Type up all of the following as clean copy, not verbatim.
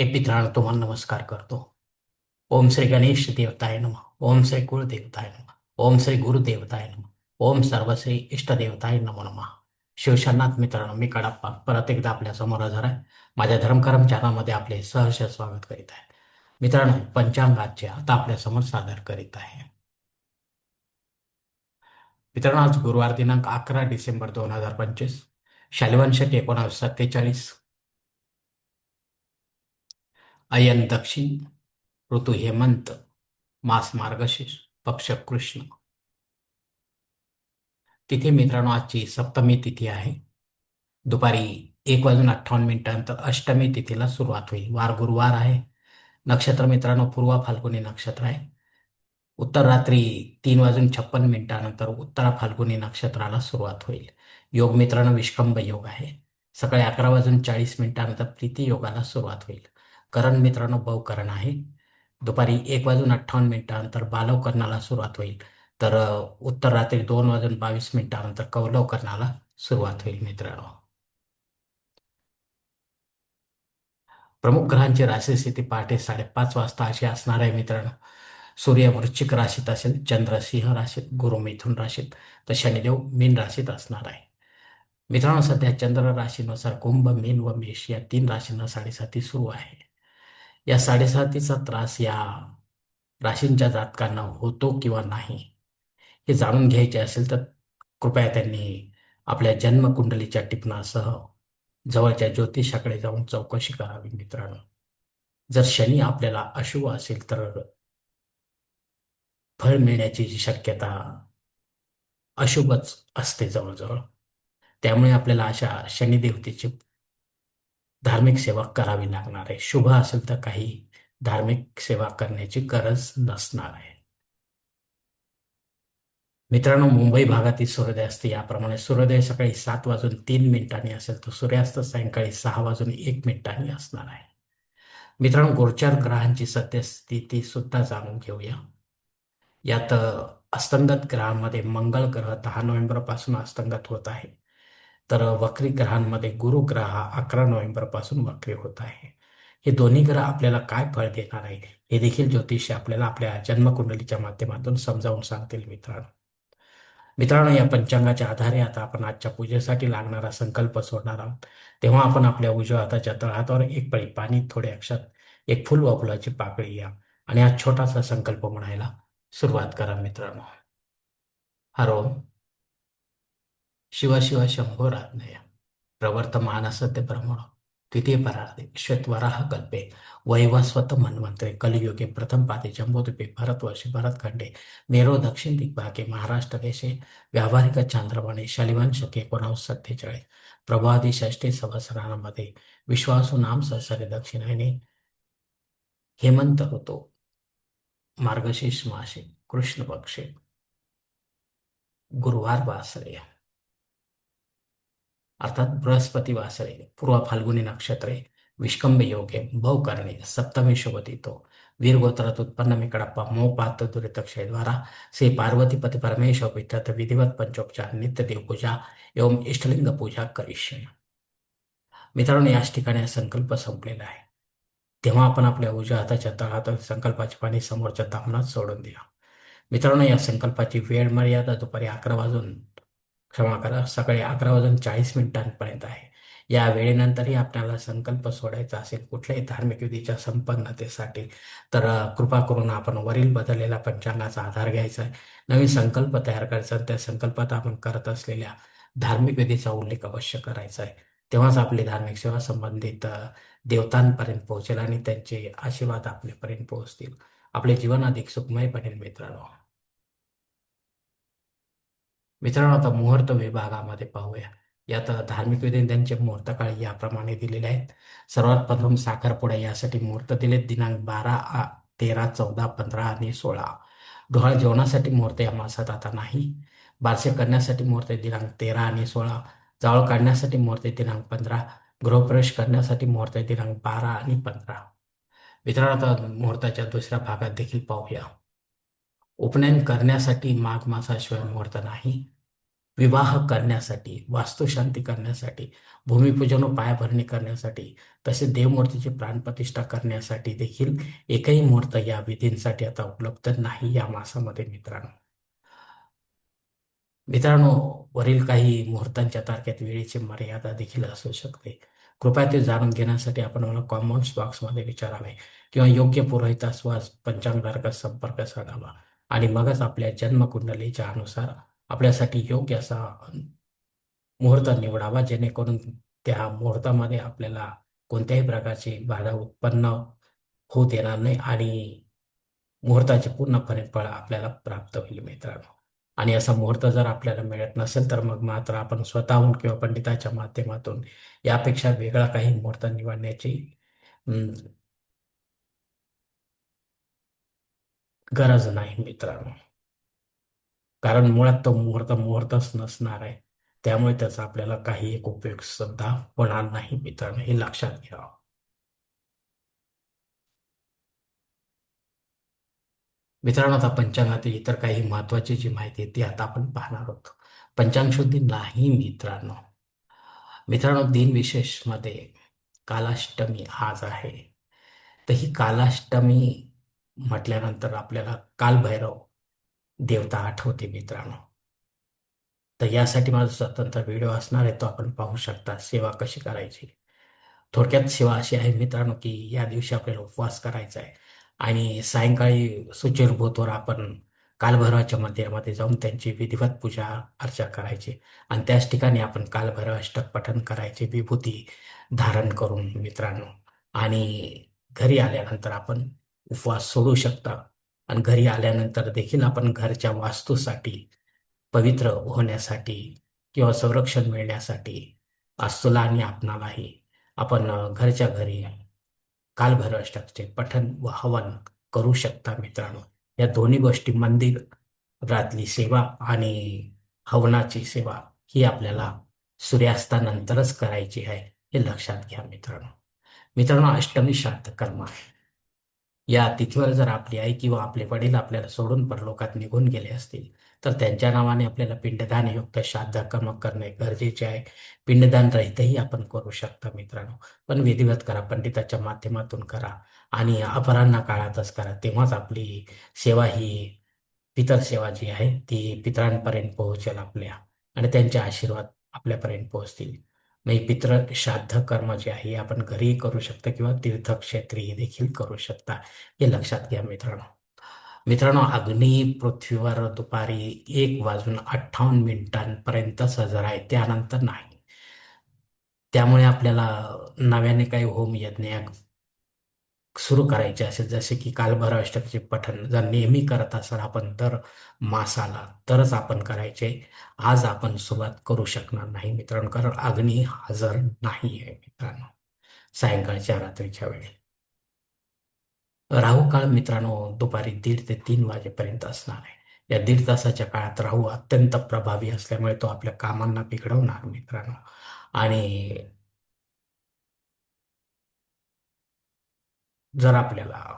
हे मित्रांनो तुम्हाला नमस्कार करतो. ओम श्री गणेश देवताय नमः. ओम श्री कुलदेवताय नमः. ओम श्री गुरुदेवताय नमः. ओम सर्वश्री इष्टदेवताय नमो नमः. शिवशरणात मित्रांनो, मी कडाप्पा परत एकदा आपल्या समोर हजर आहे. माझ्या धर्मकरम चॅनलमध्ये आपले सहर्ष स्वागत करीत आहे. मित्रांनो, पंचांगाचे आता आपल्या समोर सादर करीत आहे. मित्रांनो, आज गुरुवार दिनांक 11 डिसेंबर 2025, शालिवान शके 1947, अयन दक्षिण, ऋतू हेमंत, मास मार्गशीर्ष, पक्ष कृष्ण. तिथे मित्रांनो आजची सप्तमी तिथी आहे. दुपारी 1:58 अष्टमी तिथीला सुरुवात होईल. वार गुरुवार आहे. नक्षत्र मित्रांनो पूर्व फाल्गुनी नक्षत्र आहे. उत्तर रात्री 3:56 उत्तरा फाल्गुनी नक्षत्राला सुरुवात होईल. योग मित्रांनो विष्कंभ योग आहे. सकाळी 11:40 प्रीती योगाला सुरुवात होईल. करण मित्रांनो भवकरण आहे. दुपारी 1:58 बालव कर्णाला सुरुवात होईल. तर उत्तर रात्री 2:22 कौलव कर्णाला सुरुवात होईल मित्रांनो. प्रमुख ग्रहांची राशी स्थिती पहाटे 5:30 अशी असणार आहे मित्रांनो. सूर्य वृश्चिक राशीत असेल, चंद्र सिंह राशीत, गुरु मिथुन राशीत, तर शनिदेव मीन राशीत असणार आहे. मित्रांनो, सध्या चंद्र राशीनुसार कुंभ, मीन व मेष या 3 राशींना साडेसाती सुरू आहे. या साडेसातीचा त्रास या राशींच्या जातकांना होतो किंवा नाही हे जाणून घ्यायचे असेल तर कृपया त्यांनी आपल्या जन्मकुंडलीच्या टिपणासह जवळच्या ज्योतिषाकडे जाऊन चौकशी करावी मित्रांनो. जर शनी आपल्याला अशुभ असेल तर फळ मिळण्याची जी शक्यता अशुभच असते जवळजवळ. त्यामुळे आपल्याला अशा शनिदेवतेची धार्मिक सेवा करावी लागणार आहे. शुभ असेल तर काही धार्मिक सेवा करण्याची गरज नसणार आहे. मित्रांनो, मुंबई भागातील सूर्योदय याप्रमाणे सूर्योदय सकाळी 7:03 असेल तर सूर्यास्त सायंकाळी 6:01 असणार आहे. मित्रांनो, गोचर ग्रहांची सद्यस्थिती सुद्धा जाणून घेऊया. यात अस्तंगत ग्रहांमध्ये मंगळ ग्रह 10 नोव्हेंबर पासून अस्तंगत होत आहे. तर वक्री ग्रहांमध्ये गुरु ग्रह हा 11 नोव्हेंबर पासून वक्री होत आहे. हे दोन्ही ग्रह आपल्याला काय फळ देणार आहे हे देखील ज्योतिषी आपल्याला आपल्या जन्मकुंडलीच्या माध्यमातून समजावून सांगतील मित्रांनो. मित्रांनो, या पंचांगाच्या आधारे आता आपण आजच्या पूजेसाठी लागणारा संकल्प सोडणार आहोत. तेव्हा आपण आपल्या उजव्या हाताच्या तळहातावर एक पळी पाणी, थोडे अक्षत, एक फुल व फुलाची पाकळी या आणि हा छोटासा संकल्प म्हणायला सुरुवात करा मित्रांनो. हरो शिव शिव शंभोराज्ञय प्रवर्तमानसते ब्रह्मण द्वितीय परार्धे श्वेतवराह कल्पे वैवस्वत मन्वंतरे कलियुगे प्रथम पादे जम्बूद्वीपे भरतवर्षे भरतखंडे मेरो दक्षिण दिग्भागे महाराष्ट्र देशे व्यावहारिक चांद्रमाने शालिवान शके 1947 प्रभादी षष्ठी संवत्सरामध्ये विश्वासू नाम संवत्सरे दक्षिणायने हेमंत ऋतू मार्गशीर्ष मासे कृष्ण पक्षे गुरुवार वासरे अर्थात बृहस्पती वासरे पूर्व फाल्गुनी नक्षत्रे विष्कंभ योगे भवकरणे सप्तमी शुभतिथो वीर गोत्रात उत्पन्न मी कडाप्पा मोपात दुरित क्षयद्वारा श्री पार्वतीपती परमेश्वर विद्यात विधिवत पंचोपचार नित्य देवपूजा एवं इष्टलिंग पूजा करिष्ये. मित्रांनो, याच ठिकाणी हा संकल्प संपलेला आहे. तेव्हा आपण आपल्या उजव्या हाताच्या तळहात संकल्पाची पाणी समोरच्या तामणात सोडून द्या. मित्रांनो, या संकल्पाची वेळ मर्यादा दुपारी 11 वाजून क्षमा करा सकाळी 11:40 आहे. या वेळेनंतरही आपल्याला संकल्प सोडायचा असेल कुठल्याही धार्मिक विधीच्या संपन्नतेसाठी तर कृपा करून आपण वरील बदललेल्या पंचांगाचा आधार घ्यायचा आहे. नवीन संकल्प तयार करायचा आणि त्या संकल्पात आपण करत असलेल्या धार्मिक विधीचा उल्लेख अवश्य करायचा आहे. तेव्हाच आपली धार्मिक सेवा संबंधित देवतांपर्यंत पोहोचेल आणि त्यांचे आशीर्वाद आपल्यापर्यंत पोहोचतील. आपले जीवन अधिक सुखमय बनेल मित्रांनो. मित्रांनो, आता मुहूर्त विभागामध्ये पाहूया. यात धार्मिक विधी त्यांचे मुहूर्त काळ याप्रमाणे दिलेले आहेत. सर्वात प्रथम साखरपुडा यासाठी मुहूर्त दिलेत दिनांक 12, 13, 14, 15 आणि 16. डोहाळ जेवणासाठी मुहूर्त या मासात आता नाही. बारसे करण्यासाठी मुहूर्त दिनांक 13 आणि 16. जावळ काढण्यासाठी मुहूर्त दिनांक 15. गृहप्रवेश करण्यासाठी मुहूर्त दिनांक 12 आणि 15. मित्रांनो, आता मुहूर्ताच्या दुसऱ्या भागात देखील पाहूया. उपनयन करण्यासाठी माघ मासाशिवाय मुहूर्त नाही. विवाह करण्यासाठी, वास्तुशांती करण्यासाठी, भूमिपूजन व पायाभरणी करण्यासाठी, तसेच देवमूर्तीची प्राणप्रतिष्ठा करण्यासाठी देखील एकही मुहूर्त या विधींसाठी आता उपलब्ध नाही या मासामध्ये मित्रांनो. मित्रांनो, वरील काही मुहूर्तांच्या तारखेत वेळेची मर्यादा देखील असू शकते. कृपया ते जाणून घेण्यासाठी आपण मला कॉमेंट्स बॉक्समध्ये विचारावे किंवा योग्य पुरोहितास वा पंचांगारका संपर्क साधावा आणि मगच आपल्या जन्मकुंडलीच्या अनुसार आपल्यासाठी योग्य असा मुहूर्त निवडावा, जेणेकरून त्या मुहूर्तामध्ये आपल्याला कोणत्याही प्रकारची बाधा उत्पन्न होऊ देणार नाही आणि मुहूर्ताचे पूर्णपणे फळ आपल्याला प्राप्त होईल मित्रांनो. आणि असा मुहूर्त जर आपल्याला मिळत नसेल तर मग मात्र आपण स्वतःहून किंवा पंडिताच्या माध्यमातून यापेक्षा वेगळा काही मुहूर्त निवडण्याची अं, गरज नाही मित्रांनो. कारण मुळात तो मुहूर्त मुहूर्तच नसणार आहे. त्यामुळे त्याचा आपल्याला काही एक उपयोग सुद्धा होणार नाही मित्रांनो, हे लक्षात घ्या. मित्रांनो, आता पंचांगातील इतर काही महत्वाची जी माहिती आहे ती आता आपण पाहणार आहोत. पंचांग शुद्धी नाही मित्रांनो. मित्रांनो, दिनविशेष मध्ये कालाष्टमी आज आहे. तर ही कालाष्टमी म्हटल्यानंतर आपल्याला कालभैरव देवता आठवते मित्रांनो. तर यासाठी माझा स्वतंत्र व्हिडिओ असणार आहे, तो आपण पाहू शकता. सेवा कशी करायची, थोडक्यात सेवा अशी आहे मित्रांनो, की या दिवशी आपल्याला उपवास करायचा आहे आणि सायंकाळी सुचिरभूतवर आपण कालभैरवाच्या मंदिरामध्ये जाऊन त्यांची विधिवत पूजा अर्चा करायची आणि त्याच ठिकाणी आपण कालभैरव अष्टक पठण करायचे विभूती धारण करून मित्रांनो. आणि घरी आल्यानंतर आपण उपवास सोडू शकता आणि घरी आल्यानंतर देखील आपण घरच्या वास्तूसाठी, पवित्र होण्यासाठी किंवा संरक्षण मिळण्यासाठी वास्तूला आणि आपणालाही आपण घरच्या घरी कालभैरवाष्टकाचे पठण व हवन करू शकता मित्रांनो. या दोन्ही गोष्टी, मंदिरातली सेवा आणि हवनाची सेवा, ही आपल्याला सूर्यास्तानंतरच करायची आहे, हे लक्षात घ्या मित्रांनो. मित्रांनो, अष्टमी श्राद्ध कर्म आहे. या तिथीवर जर आपली आई किंवा आपले वडील आपल्याला सोडून परलोकात निघून गेले असतील तर त्यांच्या नावाने आपल्याला पिंडदान युक्त श्राद्ध कर्म करणे गरजेचे आहे. पिंडदान रहितही आपण करू शकता मित्रांनो, पण विधिवत करा, पंडिताच्या माध्यमातून करा आणि अपराह्न काळातच करा. तेव्हाच आपली सेवा ही, पितर सेवा जी आहे ती पितरांपर्यंत पोहोचेल आपल्या आणि त्यांचे आशीर्वाद आपल्यापर्यंत पोहोचतील. मग हे पितृ श्राद्ध कर्म जे आहे हे आपण घरीही करू शकता किंवा तीर्थक्षेत्रीही देखील करू शकता, हे लक्षात घ्या मित्रांनो. मित्रांनो, अग्नी पृथ्वीवर दुपारी 1:58 हजर आहे, त्यानंतर नाही. त्यामुळे आपल्याला नव्याने काही होम यज्ञ सुरू करायचे असेल, जसे की कालभैरव अष्टकचे पठण जर नेहमी करत असाल आपण दर मासाला, तरच आपण करायचे. आज आपण सुरुवात करू शकणार नाही मित्रांनो, कारण अग्नी हजर नाही आहे मित्रांनो सायंकाळच्या रात्रीच्या वेळी. राहू काळ मित्रांनो दुपारी 1:30 ते 3 वाजेपर्यंत असणार आहे. या 1.5 तासाच्या काळात राहू अत्यंत प्रभावी असल्यामुळे तो आपल्या कामांना बिघडवणार मित्रांनो. आणि जर आपल्याला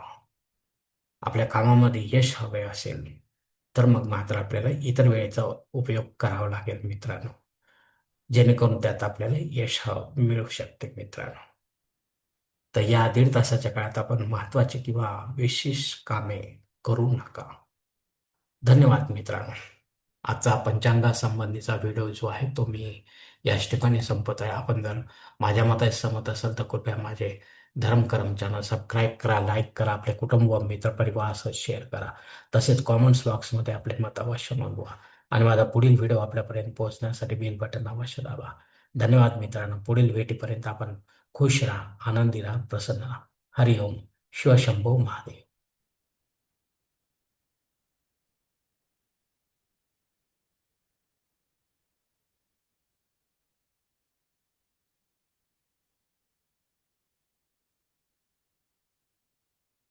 आपल्या कामामध्ये यश हवे असेल तर मग मात्र आपल्याला इतर वेळेचा उपयोग करावा लागेल मित्रांनो, जेणेकरून त्यात आपल्याला यश मिळू शकते मित्रांनो. तर या 1.5 तासाच्या काळात आपण महत्वाची किंवा विशेष कामे करू नका. धन्यवाद मित्रांनो. आजचा पंचांगासंबंधीचा व्हिडिओ जो आहे तो मी याच ठिकाणी संपत आहे. आपण जर माझ्या मताशी सहमत असाल तर कृपया माझे धर्मकरम चॅनल सबस्क्राईब करा, लाईक करा, आपले कुटुंब व मित्रपरिवारासह शेअर करा. तसेच कॉमेंट्स बॉक्समध्ये आपले मत अवश्य नोंदवा आणि माझा पुढील व्हिडिओ आपल्यापर्यंत पोहोचण्यासाठी बेल बटन अवश्य दाबा. धन्यवाद मित्रांनो. पुढील भेटीपर्यंत आपण खुश राहा, आनंदी राहा, प्रसन्न राहा. हरिओम. शिवशंभो महादेव.